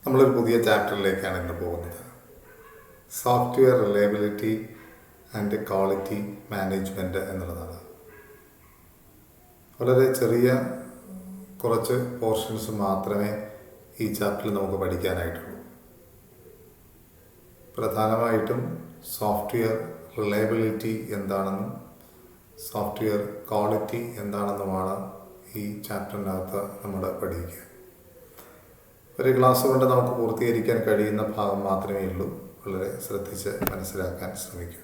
നമ്മളൊരു പുതിയ ചാപ്റ്ററിലേക്കാണ് ഇന്ന് പോകുന്നത്. Software reliability and quality management എന്നുള്ളതാണ്. വളരെ ചെറിയ കുറച്ച് പോർഷൻസ് മാത്രമേ ഈ ചാപ്റ്ററിൽ നമുക്ക് പഠിക്കാനായിട്ടുള്ളൂ. പ്രധാനമായിട്ടും സോഫ്റ്റ്വെയർ റിലയബിലിറ്റി എന്താണെന്നും സോഫ്റ്റ്വെയർ ക്വാളിറ്റി എന്താണെന്നുമാണ് ഈ ചാപ്റ്ററിനകത്ത് നമ്മൾ പഠിക്കുക. ഒരു ക്ലാസ് കൊണ്ട് നമുക്ക് പൂർത്തീകരിക്കാൻ കഴിയുന്ന ഭാഗം മാത്രമേ ഉള്ളൂ. വളരെ ശ്രദ്ധിച്ച് മനസ്സിലാക്കാൻ ശ്രമിക്കും.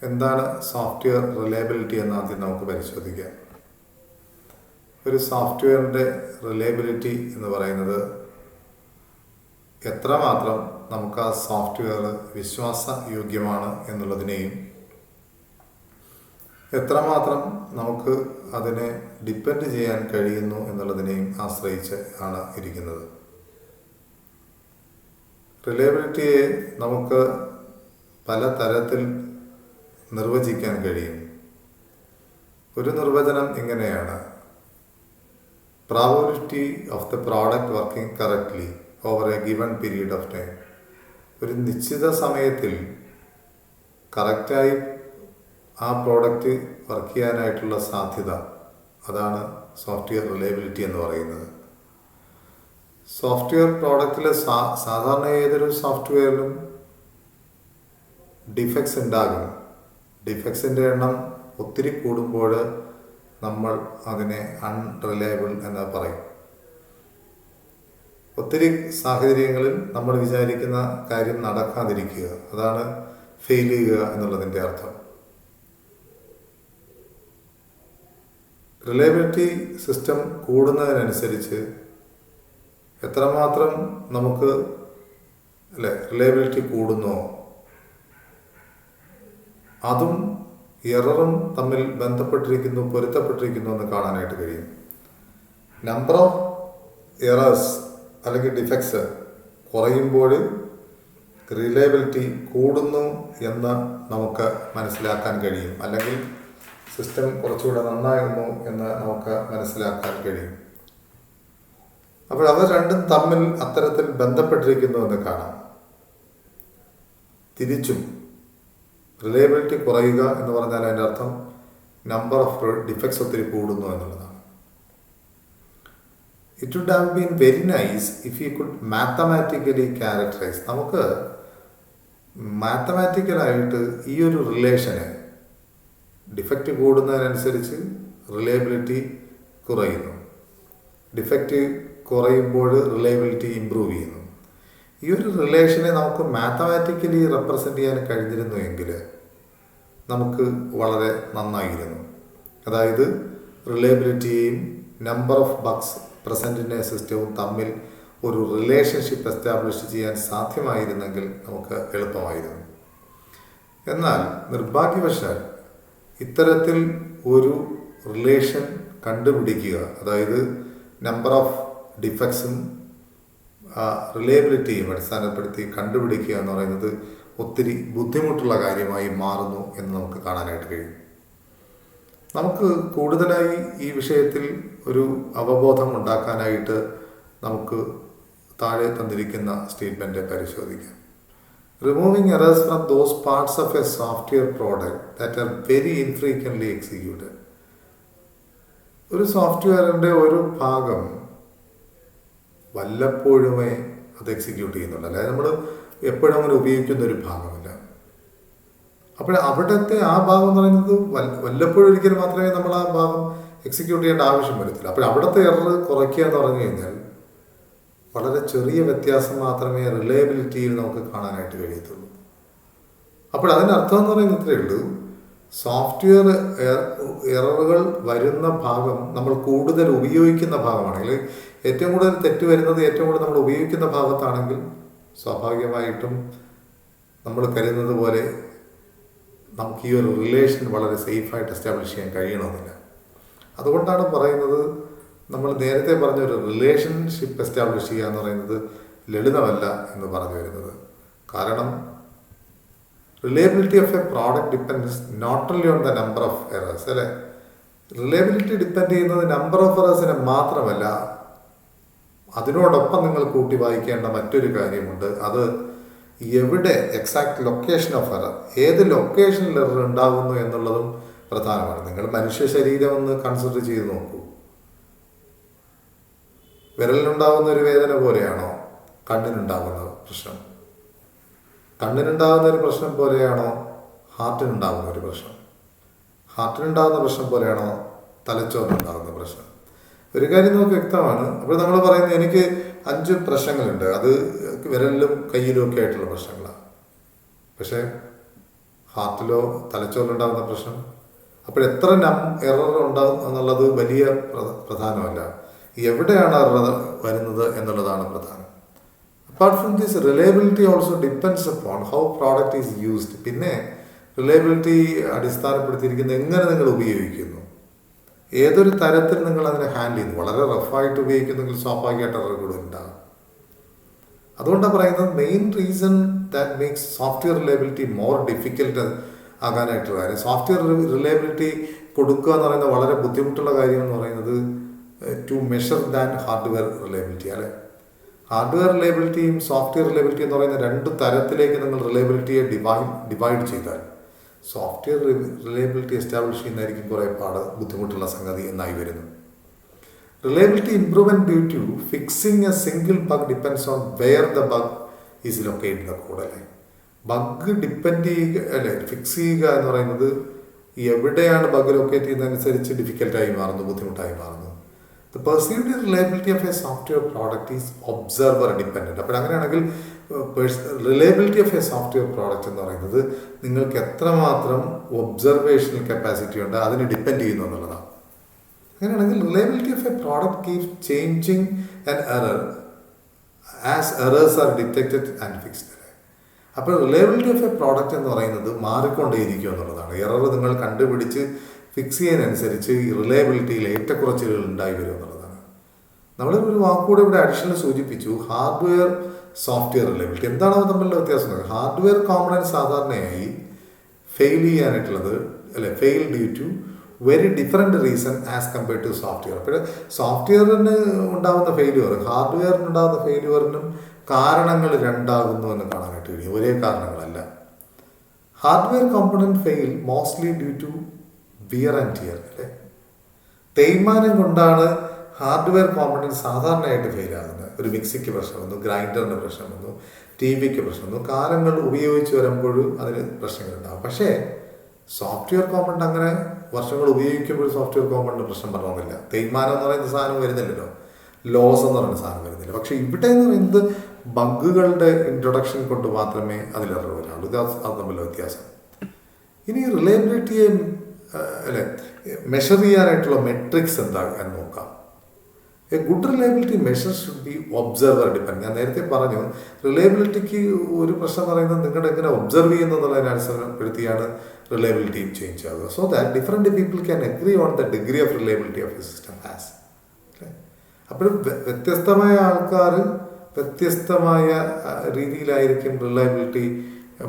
എന്താണ് സോഫ്റ്റ്വെയർ റിലയബിലിറ്റി എന്ന് ആദ്യം നമുക്ക് പരിശോധിക്കാം. ഒരു സോഫ്റ്റ്വെയറിൻ്റെ റിലയബിലിറ്റി എന്ന് പറയുന്നത് എത്രമാത്രം നമുക്ക് ആ സോഫ്റ്റ്വെയർ വിശ്വാസയോഗ്യമാണ് എന്നുള്ളതിനെയും എത്രമാത്രം നമുക്ക് അതിനെ ഡിപ്പെൻഡ് ചെയ്യാൻ കഴിയുന്നു എന്നുള്ളതിനെയും ആശ്രയിച്ച് ആണ് ഇരിക്കുന്നത്. റിലയബിലിറ്റിയെ നമുക്ക് പല തരത്തിൽ നിർവചിക്കാൻ കഴിയും. ഒരു നിർവചനം ഇങ്ങനെയാണ്: probability of the product working correctly over a given period of time. ഒരു നിശ്ചിത സമയത്തിൽ കറക്റ്റായി ആ പ്രോഡക്റ്റ് വർക്ക് ചെയ്യാനായിട്ടുള്ള സാധ്യത, അതാണ് സോഫ്റ്റ്വെയർ റിലയബിലിറ്റി എന്ന് പറയുന്നത്. സോഫ്റ്റ്വെയർ പ്രോഡക്റ്റിൽ സാധാരണ ഏതൊരു സോഫ്റ്റ്വെയറിലും ഡിഫക്ട്സ് ഉണ്ടാകും. ഡിഫക്ട്സിൻ്റെ എണ്ണം ഒത്തിരി കൂടുമ്പോൾ നമ്മൾ അതിനെ അൺറിലയബിൾ എന്ന് പറയും. ഒത്തിരി സാഹചര്യങ്ങളിൽ നമ്മൾ വിചാരിക്കുന്ന കാര്യം നടക്കാതിരിക്കുക, അതാണ് ഫെയിൽ ചെയ്യുക എന്നുള്ളതിൻ്റെ അർത്ഥം. റിലയബിലിറ്റി സിസ്റ്റം കൂടുന്നതിനനുസരിച്ച് എത്രമാത്രം നമുക്ക് റിലയബിലിറ്റി കൂടുന്നോ അതും എററും തമ്മിൽ ബന്ധപ്പെട്ടിരിക്കുന്നു, പൊരുത്തപ്പെട്ടിരിക്കുന്നു എന്ന് കാണാനായിട്ട് കഴിയും. നമ്പർ ഓഫ് എറേഴ്സ് അല്ലെങ്കിൽ ഡിഫക്ട്സ് കുറയുമ്പോൾ റിലയബിലിറ്റി കൂടുന്നു എന്ന് നമുക്ക് മനസ്സിലാക്കാൻ കഴിയും, അല്ലെങ്കിൽ സിസ്റ്റം കുറച്ചുകൂടെ നന്നായിരുന്നു എന്ന് നമുക്ക് മനസ്സിലാക്കാൻ കഴിയും. അപ്പോൾ അവർ രണ്ടും തമ്മിൽ അത്തരത്തിൽ ബന്ധപ്പെട്ടിരിക്കുന്നു എന്ന് കാണാം. തിരിച്ചും റിലയബിലിറ്റി കുറയുക എന്ന് പറഞ്ഞാൽ അതിൻ്റെ അർത്ഥം നമ്പർ ഓഫ് ഡിഫക്ട്സ് ഒത്തിരി കൂടുന്നു എന്നുള്ളതാണ്. It would have been very nice if you could mathematically characterise. നമുക്ക് മാത്തമാറ്റിക്കലായിട്ട് ഈ ഒരു റിലേഷന്, ഡിഫക്റ്റ് കൂടുന്നതിനനുസരിച്ച് റിലയബിലിറ്റി കുറയുന്നു, ഡിഫക്റ്റ് കുറയുമ്പോൾ റിലയബിലിറ്റി ഇമ്പ്രൂവ് ചെയ്യുന്നു. ഈ ഒരു റിലേഷനെ നമുക്ക് മാത്തമാറ്റിക്കലി റെപ്രസെൻ്റ് ചെയ്യാൻ കഴിഞ്ഞിരുന്നു എങ്കിൽ നമുക്ക് വളരെ നന്നായിരുന്നു. അതായത് റിലയബിലിറ്റിയെയും number of bugs present in a സിസ്റ്റവും തമ്മിൽ ഒരു റിലേഷൻഷിപ്പ് എസ്റ്റാബ്ലിഷ് ചെയ്യാൻ സാധ്യമായിരുന്നെങ്കിൽ നമുക്ക് എളുപ്പമായിരുന്നു. എന്നാൽ നിർഭാഗ്യവശാൽ ഇത്തരത്തിൽ ഒരു റിലേഷൻ കണ്ടുപിടിക്കുക, അതായത് നമ്പർ ഓഫ് ഡിഫക്ട്സും റിലയബിലിറ്റിയും അടിസ്ഥാനപ്പെടുത്തി കണ്ടുപിടിക്കുക എന്ന് പറയുന്നത് ഒത്തിരി ബുദ്ധിമുട്ടുള്ള കാര്യമായി മാറുന്നു എന്ന് നമുക്ക് കാണാനായിട്ട് കഴിയും. നമുക്ക് കൂടുതലായി ഈ വിഷയത്തിൽ ഒരു അവബോധം ഉണ്ടാക്കാനായിട്ട് നമുക്ക് താഴെ തന്നിരിക്കുന്ന സ്റ്റേറ്റ്മെൻറ്റ് പരിശോധിക്കാം. Removing errors from those parts of a software product that are very infrequently executed. ഒരു സോഫ്റ്റ്വെയറിൻ്റെ ഒരു ഭാഗം വല്ലപ്പോഴുമേ അത് എക്സിക്യൂട്ട് ചെയ്യുന്നുണ്ട്, അല്ലാതെ നമ്മൾ എപ്പോഴും അങ്ങനെ ഉപയോഗിക്കുന്ന ഒരു ഭാഗമില്ല. അപ്പോൾ അവിടുത്തെ ആ ഭാഗം എന്ന് പറയുന്നത് വല്ലപ്പോഴും ഒരിക്കലും മാത്രമേ നമ്മൾ ആ ഭാഗം എക്സിക്യൂട്ട് ചെയ്യേണ്ട ആവശ്യം വരത്തില്ല. അപ്പോൾ അവിടുത്തെ എറർ കുറയ്ക്കുക എന്ന് പറഞ്ഞു കഴിഞ്ഞാൽ വളരെ ചെറിയ വ്യത്യാസം മാത്രമേ റിലയബിലിറ്റിയിൽ നമുക്ക് കാണാനായിട്ട് കഴിയത്തുള്ളൂ. അപ്പോൾ അതിൻ്റെ അർത്ഥം എന്ന് പറയുന്നത് ഇത്രയേ ഉള്ളൂ: സോഫ്റ്റ്വെയർ എററുകൾ വരുന്ന ഭാഗം നമ്മൾ കൂടുതൽ ഉപയോഗിക്കുന്ന ഭാഗമാണെങ്കിൽ, ഏറ്റവും കൂടുതൽ തെറ്റ് വരുന്നത് ഏറ്റവും കൂടുതൽ നമ്മൾ ഉപയോഗിക്കുന്ന ഭാഗത്താണെങ്കിൽ സ്വാഭാവികമായിട്ടും നമ്മൾ കരുതുന്നത് പോലെ നമുക്ക് ഈ ഒരു റിലേഷൻ വളരെ സേഫായിട്ട് എസ്റ്റാബ്ലിഷ് ചെയ്യാൻ കഴിയണമെന്നില്ല. അതുകൊണ്ടാണ് പറയുന്നത്, നമ്മൾ നേരത്തെ പറഞ്ഞ ഒരു റിലേഷൻഷിപ്പ് എസ്റ്റാബ്ലിഷ് ചെയ്യുക എന്ന് പറയുന്നത് ലളിതമല്ല എന്ന് പറഞ്ഞു വരുന്നത്. കാരണം reliability of a product depends not only on the number of errors, അല്ലേ? റിലയബിലിറ്റി ഡിപ്പെൻഡ് ചെയ്യുന്നത് നമ്പർ ഓഫ് എറേഴ്സിനെ മാത്രമല്ല, അതിനോടൊപ്പം നിങ്ങൾ കൂട്ടി വായിക്കേണ്ട മറ്റൊരു കാര്യമുണ്ട്. അത് എവിടെ എക്സാക്ട് ലൊക്കേഷൻ ഓഫ് എറർ, ഏത് ലൊക്കേഷനിൽ എറർ ഉണ്ടാകുന്നു എന്നുള്ളതും പ്രധാനമാണ്. നിങ്ങൾ മനുഷ്യ ശരീരം ഒന്ന് കൺസിഡർ ചെയ്ത് നോക്കൂ. വിരലിനുണ്ടാകുന്ന ഒരു വേദന പോലെയാണോ കണ്ണിനുണ്ടാകുന്ന പ്രശ്നം? കണ്ണിനുണ്ടാകുന്ന ഒരു പ്രശ്നം പോലെയാണോ ഹാർട്ടിനുണ്ടാകുന്ന ഒരു പ്രശ്നം? ഹാർട്ടിനുണ്ടാകുന്ന പ്രശ്നം പോലെയാണോ തലച്ചോറിനുണ്ടാകുന്ന പ്രശ്നം? ഒരു കാര്യം നമുക്ക് വ്യക്തമാണ്. അപ്പോൾ നമ്മൾ പറയുന്നത് എനിക്ക് 5 പ്രശ്നങ്ങളുണ്ട്, അത് വിരലിലും കയ്യിലും ഒക്കെ ആയിട്ടുള്ള പ്രശ്നങ്ങളാണ്. പക്ഷേ ഹാർട്ടിലോ തലച്ചോറിലുണ്ടാകുന്ന പ്രശ്നം, അപ്പോൾ എത്ര എറർ ഉണ്ടാകും എന്നുള്ളത് വലിയ പ്രധാനമല്ല, എവിടെയാണ് എറർ വരുന്നത് എന്നുള്ളതാണ് പ്രധാനം. Apart from this, reliability also depends upon how product is used. പിന്നെ റിലയബിലിറ്റി അടിസ്ഥാനപ്പെടുത്തിയിരിക്കുന്നത് എങ്ങനെ നിങ്ങൾ ഉപയോഗിക്കുന്നു, ഏതൊരു തരത്തിൽ നിങ്ങൾ അതിനെ ഹാൻഡിൽ ചെയ്യുന്നു. വളരെ റഫായിട്ട് ഉപയോഗിക്കുന്നെങ്കിൽ സ്വാഭാവികമായിട്ട് എററുകൾ ഉണ്ടാകും. അതുകൊണ്ടാണ് പറയുന്നത് main reason that makes software reliability more difficult ആകാനായിട്ടുള്ള കാര്യം, സോഫ്റ്റ്വെയർ റിലയബിലിറ്റി കൊടുക്കുക എന്ന് പറയുന്നത് വളരെ ബുദ്ധിമുട്ടുള്ള കാര്യം എന്ന് പറയുന്നത് to measure than hardware reliability. അല്ലെ, ഹാർഡ്വെയർ റിലയബിലിറ്റിയും സോഫ്റ്റ്വെയർ റിലയബിലിറ്റി എന്ന് പറയുന്ന 2 തരത്തിലേക്ക് നിങ്ങൾ റിലയബിലിറ്റിയെ ഡിവൈഡ് ചെയ്താൽ സോഫ്റ്റ്വെയർ റിലയബിലിറ്റി എസ്റ്റാബ്ലിഷ് ചെയ്യുന്നതായിരിക്കും കുറേ ബുദ്ധിമുട്ടുള്ള സംഗതി എന്നായി വരുന്നു. Reliability improvement due to fixing a single bug depends on where the bug is locate the code. അല്ലേ, ബഗ് ഡിപ്പെൻഡ് ചെയ്യുക, അല്ലെ, ഫിക്സ് ചെയ്യുക എന്ന് പറയുന്നത് എവിടെയാണ് ബഗ് ലൊക്കേറ്റ് ചെയ്യുന്നതനുസരിച്ച് ഡിഫിക്കൽട്ടായി മാറുന്നു, ബുദ്ധിമുട്ടായി മാറുന്നു. The perceived reliability of A software product is observer dependent. അപ്പോൾ അങ്ങനെയാണെങ്കിൽ reliability of A software product എന്ന് പറയുന്നത് നിങ്ങൾക്ക് എത്രമാത്രം ഒബ്സർവേഷണൽ കപ്പാസിറ്റി ഉണ്ട് അതിന് ഡിപ്പെൻഡ് ചെയ്യുന്നു എന്നുള്ളതാണ്. അങ്ങനെയാണെങ്കിൽ reliability of a product keep changing an error as errors R detected and fixed. അപ്പോൾ റിലയബിലിറ്റി ഓഫ് എ പ്രോഡക്റ്റ് എന്ന് പറയുന്നത് മാറിക്കൊണ്ടേയിരിക്കും എന്നുള്ളതാണ്. എറർ നിങ്ങൾ കണ്ടുപിടിച്ച് ഫിക്സ് ചെയ്യുന്നതനുസരിച്ച് ഈ റിലയബിലിറ്റിയിൽ ഏറ്റക്കുറച്ചിലുകൾ ഉണ്ടായി വരും എന്നുള്ളതാണ്. നമ്മളൊരു വാക്കുകൂടെ ഇവിടെ അഡീഷണൽ സൂചിപ്പിച്ചു, ഹാർഡ്വെയർ സോഫ്റ്റ്വെയർ റിലയബിലിറ്റി. എന്താണ് തമ്മിലുള്ള വ്യത്യാസം? ഹാർഡ്വെയർ കോമ്പണൻറ്റ് സാധാരണയായി ഫെയിൽ ചെയ്യാനായിട്ടുള്ളത്, അല്ലെ, fail due to very different reason as compared to software. അപ്പോൾ സോഫ്റ്റ്വെയറിന് ഉണ്ടാകുന്ന ഫെയിലുവർ ഹാർഡ്വെയറിന് ഉണ്ടാകുന്ന ഫെയിലുവറിനും കാരണങ്ങൾ 2 ആകുന്നു എന്ന് കാണാനായിട്ട് കഴിയും, ഒരേ കാരണങ്ങളല്ല. Hardware component fail mostly due to wear and tear. അല്ലേ, തേയ്മാനം കൊണ്ടാണ് ഹാർഡ്വെയർ കോമ്പണൻറ്റ് സാധാരണയായിട്ട് ഫെയിൽ ആകുന്നത്. ഒരു മിക്സിക്ക് പ്രശ്നം വന്നു, ഗ്രൈൻഡറിന് പ്രശ്നം വന്നു, ടി വിക്ക് പ്രശ്നം വന്നു, കാലങ്ങൾ ഉപയോഗിച്ച് വരുമ്പോഴും അതിന് പ്രശ്നങ്ങളുണ്ടാകും. പക്ഷേ സോഫ്റ്റ്വെയർ കോമ്പണൻറ്റ് അങ്ങനെ വർഷങ്ങൾ ഉപയോഗിക്കുമ്പോൾ സോഫ്റ്റ്വെയർ കോമ്പണൻറ്റ് പ്രശ്നം പറഞ്ഞില്ല. തേയ്മാനം എന്ന് പറയുന്ന സാധനം വരുന്നില്ലല്ലോ, ലോസ് എന്ന് പറയുന്ന സാധനം വരുന്നില്ല. പക്ഷേ ഇവിടെ എന്ന് പറയുന്നത് ബഗ്ഗുകളുടെ ഇൻട്രൊഡക്ഷൻ കൊണ്ട് മാത്രമേ അതിൽ എറർ വരാറുള്ളൂ. അത് തമ്മിലുള്ള വ്യത്യാസം. ഇനി റിലയബിലിറ്റിയെ അല്ലെ മെഷർ ചെയ്യാനായിട്ടുള്ള മെട്രിക്സ് എന്താ എന്ന് നോക്കാം. A good reliability measure should be observer depend. ഞാൻ നേരത്തെ പറഞ്ഞു, റിലയബിലിറ്റിക്ക് ഒരു പ്രശ്നം പറയുന്നത് നിങ്ങളുടെ എങ്ങനെ ഒബ്സർവ് ചെയ്യുന്നു എന്നുള്ളതിനെ അടിസ്ഥാനപ്പെടുത്തിയാണ് റിലയബിലിറ്റിയും ചേഞ്ച് ആകുക. So that different people can agree on the degree of reliability of a system has. അപ്പോഴും വ്യത്യസ്തമായ ആൾക്കാർ വ്യത്യസ്തമായ രീതിയിലായിരിക്കും റിലയബിലിറ്റി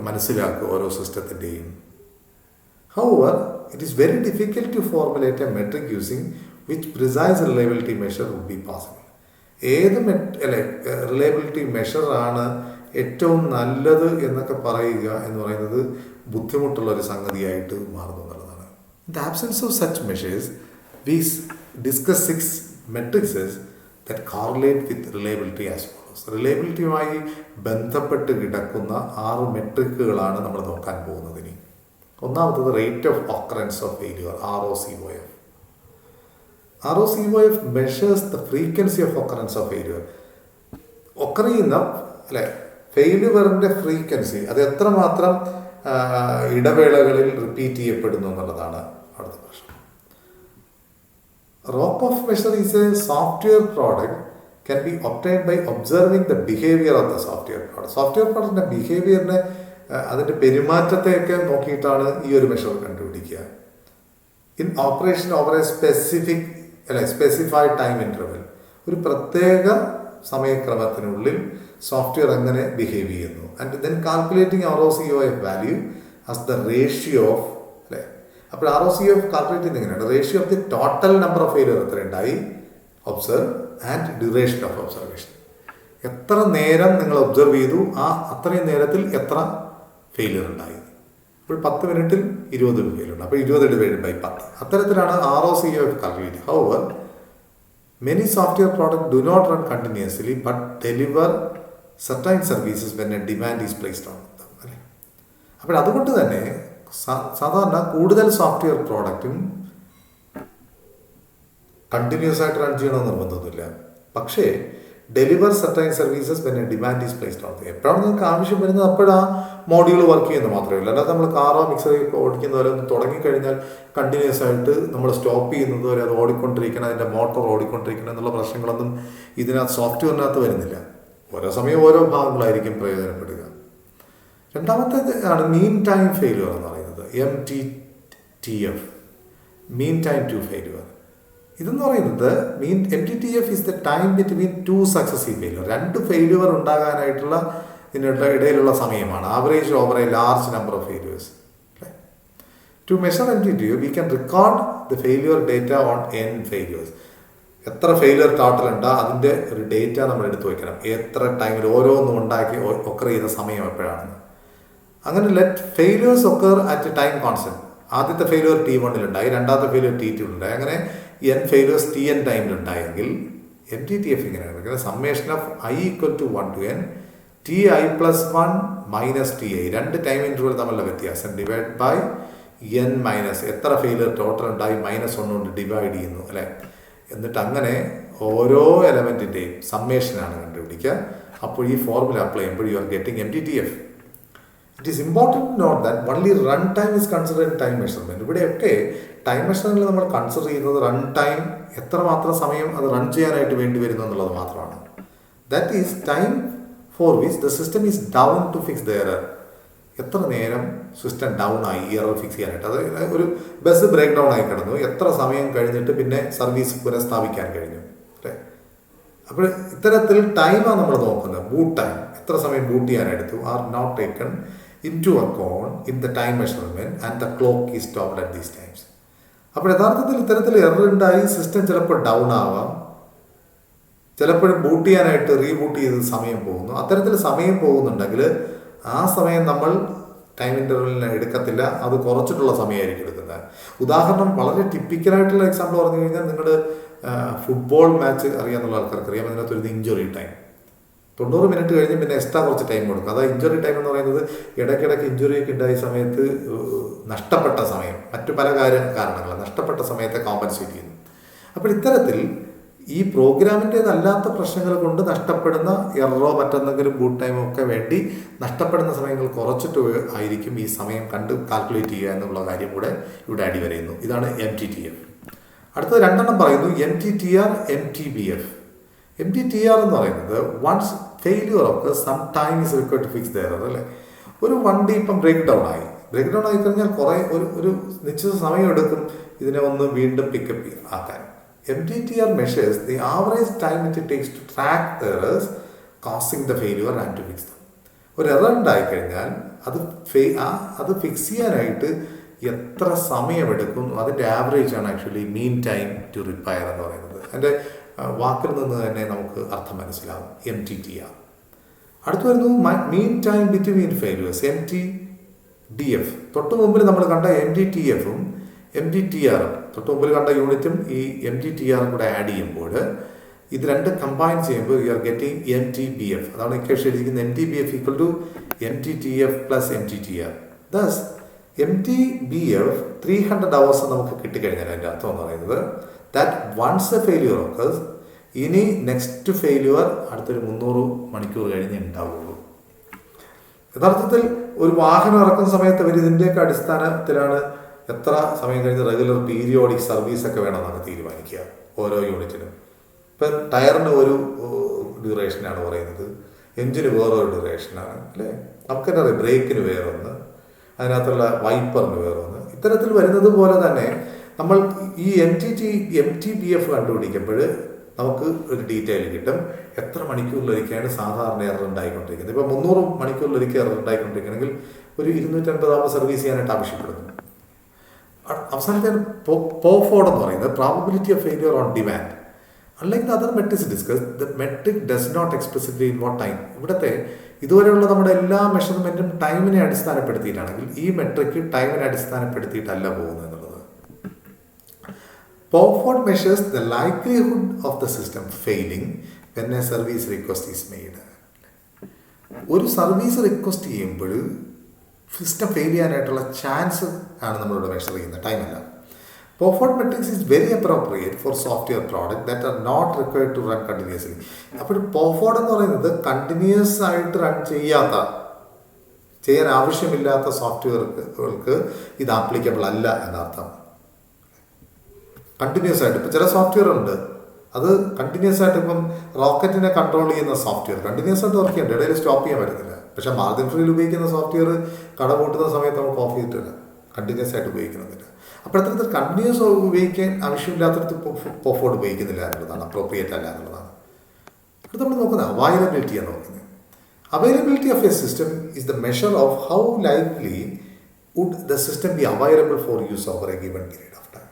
മനസ്സിലാക്കുക ഓരോ സിസ്റ്റത്തിൻ്റെയും. However, it is very difficult to formulate a metric using which precise reliability measure would be possible. ഏത് reliability മെഷറാണ് ഏറ്റവും നല്ലത് എന്നൊക്കെ പറയുക എന്ന് പറയുന്നത് ബുദ്ധിമുട്ടുള്ള ഒരു സംഗതിയായിട്ട് മാറുന്നു എന്നുള്ളതാണ്. In the absence of such measures, we discuss 6 matrices that correlate with reliability as follows. റിലയബിലിറ്റിയുമായി ബന്ധപ്പെട്ട് കിടക്കുന്ന 6 മെട്രിക്കുകളാണ് നമ്മൾ നോക്കാൻ പോകുന്നത്. ഒന്നാമത്തത് rate of occurrence of failure, ROCOF. ROCOF measures the frequency of occurrence of failure. Occur ചെയ്യുന്ന അല്ലെ ഫെയിലിയറിൻ്റെ ഫ്രീക്വൻസി, അത് എത്രമാത്രം ഇടവേളകളിൽ റിപ്പീറ്റ് ചെയ്യപ്പെടുന്നു എന്നുള്ളതാണ് അടുത്ത പ്രശ്നം. ROCOF measure is a software product can be obtained by observing the behaviour of the software product. Software പ്രോഡക്റ്റിൻ്റെ ബിഹേവിയറിനെ, അതിൻ്റെ പെരുമാറ്റത്തെയൊക്കെ നോക്കിയിട്ടാണ് ഈ ഒരു മെഷർ കണ്ടുപിടിക്കുക. In operation over a specified time interval, ഒരു പ്രത്യേക സമയക്രമത്തിനുള്ളിൽ സോഫ്റ്റ്വെയർ എങ്ങനെ ബിഹേവ് ചെയ്യുന്നു. And then calculating ROCOF value as the ratio of, അല്ലേ, അപ്പോൾ ROCOF കാൽക്കുലേറ്റ് ചെയ്യുന്നത് എങ്ങനെയാണ്? Ratio of the total number of failure എത്രയുണ്ടായി observe and duration of observation. എത്ര നേരം നിങ്ങൾ ഒബ്സർവ് ചെയ്തു, അത്രയും നേരത്തിൽ എത്ര ഫെയിലിയർ ഉണ്ടായി. ഇപ്പോൾ 10 മിനിറ്റിൽ 20 ഫെയിലുണ്ട്, അപ്പോൾ 20/10. അത്തരത്തിലാണ് ROCF calculate. However many software product do not run continuously but deliver certain services when a demand is placed on them, അല്ലേ? അപ്പോൾ അതുകൊണ്ട് തന്നെ സാധാരണ കൂടുതൽ സോഫ്റ്റ്വെയർ പ്രോഡക്റ്റും കണ്ടിന്യൂസ് ആയിട്ട് റൺ ചെയ്യണമെന്ന് നിർബന്ധമൊന്നുമില്ല. പക്ഷേ deliver certain services when a demand is placed on them. എപ്പോഴാണ് നിങ്ങൾക്ക് ആവശ്യം വരുന്നത് അപ്പോഴാ മോഡ്യൂൾ വർക്ക് ചെയ്യുന്നത് മാത്രമേ ഉള്ളൂ. അല്ലാതെ നമ്മൾ കാറോ മിക്സറോ ഓടിക്കുന്ന പോലെ ഒന്ന് തുടങ്ങിക്കഴിഞ്ഞാൽ കണ്ടിന്യൂസ് ആയിട്ട് നമ്മൾ സ്റ്റോപ്പ് ചെയ്യുന്നത് വരെ അത് ഓടിക്കൊണ്ടിരിക്കണം, അതിൻ്റെ മോട്ടോർ ഓടിക്കൊണ്ടിരിക്കണം എന്നുള്ള പ്രശ്നങ്ങളൊന്നും ഇതിനകത്ത് സോഫ്റ്റ്വെയറിനകത്ത് വരുന്നില്ല. ഓരോ സമയം ഓരോ ഭാഗങ്ങളായിരിക്കും പ്രയോജനപ്പെടുക. രണ്ടാമത്തെ ആണ് മീൻ ടൈം ഫെയിലുവർ എന്ന് പറയുന്നത്, MTTF, mean time to failure. ഇതെന്ന് പറയുന്നത് MTTF is the time between 2 successive failure. 2 failure ഉണ്ടാകാനായിട്ടുള്ള ഇതിനുള്ള ഇടയിലുള്ള സമയമാണ്. Average over a large number of failures. To measure MTTF we can record the failure data on N failures. എത്ര failure total ഉണ്ടോ അതിൻ്റെ ഒരു ഡേറ്റ നമ്മൾ എടുത്തു വയ്ക്കണം. എത്ര ടൈമിൽ ഓരോന്നും ഉണ്ടാക്കി ഒക്കർ ചെയ്ത സമയം എപ്പോഴാണെന്ന്. അങ്ങനെ let failures occur at time constant. ആദ്യത്തെ ഫെയിലിയർ T1 രണ്ടാമത്തെ ഫെയിലിയർ T2 അങ്ങനെ N ഫെയിലിയേഴ്സ് TN ടൈമിലുണ്ടായെങ്കിൽ MTTF ഇങ്ങനെയാണ്. Summation of I = 1 to N TI+1 - TI, 2 time interval തമ്മിലുള്ള വ്യത്യാസം ഡിവൈഡ് ബൈ N മൈനസ് എത്ര ഫെയിലിയർ ടോട്ടൽ ഉണ്ടായി -1 കൊണ്ട് ഡിവൈഡ് ചെയ്യുന്നു, അല്ലേ? എന്നിട്ട് അങ്ങനെ ഓരോ എലമെൻറ്റിൻ്റെയും സമ്മേഷനാണ് കണ്ടുപിടിക്കുക. അപ്പോൾ ഈ ഫോർമുല അപ്ലൈ ചെയ്യുമ്പോൾ you are getting MTTF. It is important note that only run time is considered time measurement. ഇവിടെയൊക്കെ ടൈം മെഷർമെൻറ്റിൽ നമ്മൾ കൺസിഡർ ചെയ്യുന്നത് റൺ ടൈം, എത്രമാത്രം സമയം അത് റൺ ചെയ്യാനായിട്ട് വേണ്ടി വരുന്നു എന്നുള്ളത് മാത്രമാണ്. That is time for which the system is down to fix the error. എത്ര നേരം സിസ്റ്റം ഡൗൺ ആയി ഈ എറർ ഫിക്സ് ചെയ്യാനായിട്ട്. അത് ഒരു ബസ് ബ്രേക്ക് ഡൗൺ ആയി കിടന്നു, എത്ര സമയം കഴിഞ്ഞിട്ട് പിന്നെ സർവീസ് പുനഃസ്ഥാപിക്കാൻ കഴിഞ്ഞു, അല്ലേ? അപ്പോൾ ഇത്തരത്തിൽ ടൈമാണ് നമ്മൾ നോക്കുന്നത്. ബൂട്ട് ടൈം, എത്ര സമയം ബൂട്ട് ചെയ്യാനെടുത്തു, are not taken into account in the time measurement and the clock is stopped at these times. അപ്പോൾ യഥാർത്ഥത്തിൽ ഇത്തരത്തിൽ എറർ ഉണ്ടായി സിസ്റ്റം ചിലപ്പോൾ ഡൗൺ ആവാം, ചിലപ്പോഴും ബൂട്ട് ചെയ്യാനായിട്ട് റീബൂട്ട് ചെയ്ത് സമയം പോകുന്നു. അത്തരത്തിൽ സമയം പോകുന്നുണ്ടെങ്കിൽ ആ സമയം നമ്മൾ ടൈം ഇൻ്റർവെല്ലിന് എടുക്കത്തില്ല, അത് കുറച്ചിട്ടുള്ള സമയമായിരിക്കും എടുക്കുന്നത്. ഉദാഹരണം വളരെ ടിപ്പിക്കലായിട്ടുള്ള എക്സാമ്പിൾ പറഞ്ഞു കഴിഞ്ഞാൽ നിങ്ങൾ ഫുട്ബോൾ മാച്ച് അറിയാമെന്നുള്ള ആൾക്കാർക്ക് അറിയാം. അതിനകത്തൊരു ഇഞ്ചുറി ടൈം 90 മിനിറ്റ് കഴിഞ്ഞ് പിന്നെ എക്സ്ട്രാ കുറച്ച് ടൈം കൊടുക്കും. അതാ ഇഞ്ചുറി ടൈം എന്ന് പറയുന്നത്. ഇടയ്ക്കിടയ്ക്ക് ഇഞ്ചുറിയൊക്കെ ഉണ്ടായ സമയത്ത് നഷ്ടപ്പെട്ട സമയം, മറ്റു പല കാരണങ്ങൾ നഷ്ടപ്പെട്ട സമയത്തെ കോമ്പൻസേറ്റ് ചെയ്യുന്നു. അപ്പോൾ ഇത്തരത്തിൽ ഈ പ്രോഗ്രാമിൻ്റേതല്ലാത്ത പ്രശ്നങ്ങൾ കൊണ്ട് നഷ്ടപ്പെടുന്ന എററോ മറ്റെന്തെങ്കിലും ബൂട്ട് ടൈമോ ഒക്കെ വേണ്ടി നഷ്ടപ്പെടുന്ന സമയങ്ങൾ കുറച്ചിട്ട് ആയിരിക്കും ഈ സമയം കണ്ട് കാൽക്കുലേറ്റ് ചെയ്യുക എന്നുള്ള കാര്യം കൂടെ ഇവിടെ അടിവരയുന്നു. ഇതാണ് MTTF. അടുത്തത് 2 പറയുന്നു MTTR, MTBF. MTTR എന്ന് പറയുന്നത് വൺസ് ഫെയിലിയർ ഒക്കെ some time is required to fix the error, അല്ലേ? ഒരു വണ്ടി ഇപ്പം ബ്രേക്ക് ഡൗൺ ആയി കഴിഞ്ഞാൽ കുറേ ഒരു നിശ്ചിത സമയം എടുക്കും ഇതിനെ ഒന്ന് വീണ്ടും പിക്കപ്പ് ആക്കാൻ. MTTR measures the average time it takes to track the errors causing the failure and to fix them. ഒരു എറർ ഉണ്ടായിക്കഴിഞ്ഞാൽ അത് ഫിക്സ് ചെയ്യാനായിട്ട് എത്ര സമയമെടുക്കും, അതിൻ്റെ ആവറേജാണ് actually mean time to repair എന്ന് പറയുന്നത്. അതിൻ്റെ വാക്കിൽ നിന്ന് തന്നെ നമുക്ക് അർത്ഥം മനസ്സിലാവും. MTTR. അടുത്ത് വരുന്നു മീൻ ടൈം ബിറ്റ്വീൻ ഫെയിലിയേഴ്സ്, MTDF. തൊട്ട് മുമ്പിൽ നമ്മൾ കണ്ട MTTF-ഉം MTTR-ഉം തൊട്ട് മുമ്പിൽ കണ്ട യൂണിറ്റും ഈ MTTR-ഉം കൂടെ ആഡ് ചെയ്യുമ്പോൾ ഇത് 2 കമ്പൈൻ ചെയ്യുമ്പോൾ യു ആർ ഗെറ്റിംഗ് MTBF. അതാണ് ഇക്വേഷൻ എഴുതിയിരിക്കുന്നത്. MTBF = MTTF + MTTR. Thus MTBF 300 hours നമുക്ക് കിട്ടിക്കഴിഞ്ഞാൽ അതിൻ്റെ അർത്ഥം എന്ന് പറയുന്നത് that once a failure occurs, ഇനി നെക്സ്റ്റ് ഫെയിലിയർ അടുത്തൊരു 300 മണിക്കൂർ കഴിഞ്ഞ് ഉണ്ടാവുള്ളൂ. യഥാർത്ഥത്തിൽ ഒരു വാഹനം ഇറക്കുന്ന സമയത്ത് അവർ ഇതിൻ്റെയൊക്കെ അടിസ്ഥാനത്തിലാണ് എത്ര സമയം കഴിഞ്ഞ് റെഗുലർ പീരിയോഡിക് സർവീസൊക്കെ വേണമെന്നൊക്കെ തീരുമാനിക്കുക ഓരോ യൂണിറ്റിനും. ഇപ്പം ടയറിന് ഒരു ഡ്യൂറേഷനാണ് പറയുന്നത്, എഞ്ചിന് വേറൊരു ഡ്യൂറേഷനാണ്, അല്ലേ? നമുക്ക് തന്നെ അറിയാം ബ്രേക്കിന് വേറൊന്ന്, അതിനകത്തുള്ള വൈപ്പറിന് വേറൊന്ന്. ഇത്തരത്തിൽ വരുന്നത് പോലെ തന്നെ നമ്മൾ ഈ MTBF കണ്ടുപിടിക്കുമ്പോൾ നമുക്ക് ഒരു ഡീറ്റെയിൽ കിട്ടും. എത്ര മണിക്കൂറിലൊരിക്കലാണ് സാധാരണ എറർ ഉണ്ടായിക്കൊണ്ടിരിക്കുന്നത്. ഇപ്പോൾ 300 മണിക്കൂറിലൊരിക്കൽ എറർ ഉണ്ടായിക്കൊണ്ടിരിക്കണമെങ്കിൽ ഒരു 250 ആവുമ്പോൾ സർവീസ് ചെയ്യാനായിട്ട് ആവശ്യപ്പെടുന്നു. അവസാനത്തെ POFOD എന്ന് പറയുന്നത് probability of failure on demand. Unlike the other metrics discussed, the metric does not explicitly involve time. ഇവിടുത്തെ ഇതുവരെയുള്ള നമ്മുടെ എല്ലാ മെഷർമെൻറ്റും ടൈമിനെ അടിസ്ഥാനപ്പെടുത്തിയിട്ടാണെങ്കിൽ ഈ മെട്രിക്ക് ടൈമിനെ അടിസ്ഥാനപ്പെടുത്തിയിട്ടല്ല പോകുന്നത് എന്നുള്ളത്. Poford measures the likelihood of the system failing when a service request is made. ഒരു service request ചെയ്യുമ്പോൾ system fail ചെയ്യാനായിട്ടുള്ള ചാൻസ് ആണ് നമ്മളിവിടെ മെഷർ ചെയ്യുന്നത്, ടൈമല്ല. Poford metrics is very appropriate for software products that are not required to run continuously. അപ്പോൾ Poford എന്ന് പറയുന്നത് continuous ആയിട്ട് റൺ ചെയ്യാൻ ആവശ്യമില്ലാത്ത സോഫ്റ്റ്വെയറുകൾക്ക് ഇത് ആപ്ലിക്കബിൾ അല്ല എന്നർത്ഥം. കണ്ടിന്യൂസ് ആയിട്ട് ഇപ്പം ചില സോഫ്റ്റ്വെയർ ഉണ്ട്, അത് കണ്ടിന്യൂസ് ആയിട്ട് ഇപ്പം റോക്കറ്റിനെ കൺട്രോൾ ചെയ്യുന്ന സോഫ്റ്റ്വെയർ കണ്ടിന്യൂസ് ആയിട്ട് വർക്ക് ചെയ്യേണ്ട, ഇടയിൽ സ്റ്റോപ്പ് ചെയ്യാൻ പറ്റുന്നില്ല. പക്ഷേ മാർജിൻ ഫ്രീയിൽ ഉപയോഗിക്കുന്ന സോഫ്റ്റ്വെയർ കട കൂട്ടുന്ന സമയത്ത് നമുക്ക് ഓഫ് ചെയ്തിട്ടില്ല, കണ്ടിന്യൂസ് ആയിട്ട് ഉപയോഗിക്കുന്നില്ല. അപ്പോൾ അത്തരത്തിൽ കണ്ടിന്യൂസ് ഉപയോഗിക്കാൻ ആവശ്യമില്ലാത്തടത്ത് Poford ഉപയോഗിക്കുന്നില്ല എന്നുള്ളതാണ്, അപ്രോപ്രിയേറ്റ് അല്ല എന്നുള്ളതാണ്. അടുത്ത് നമ്മൾ നോക്കുന്നത് അവൈലബിലിറ്റിയാണ് നോക്കുന്നത്. Availability of a system is the measure of how likely would the system be available for use over a given period of time.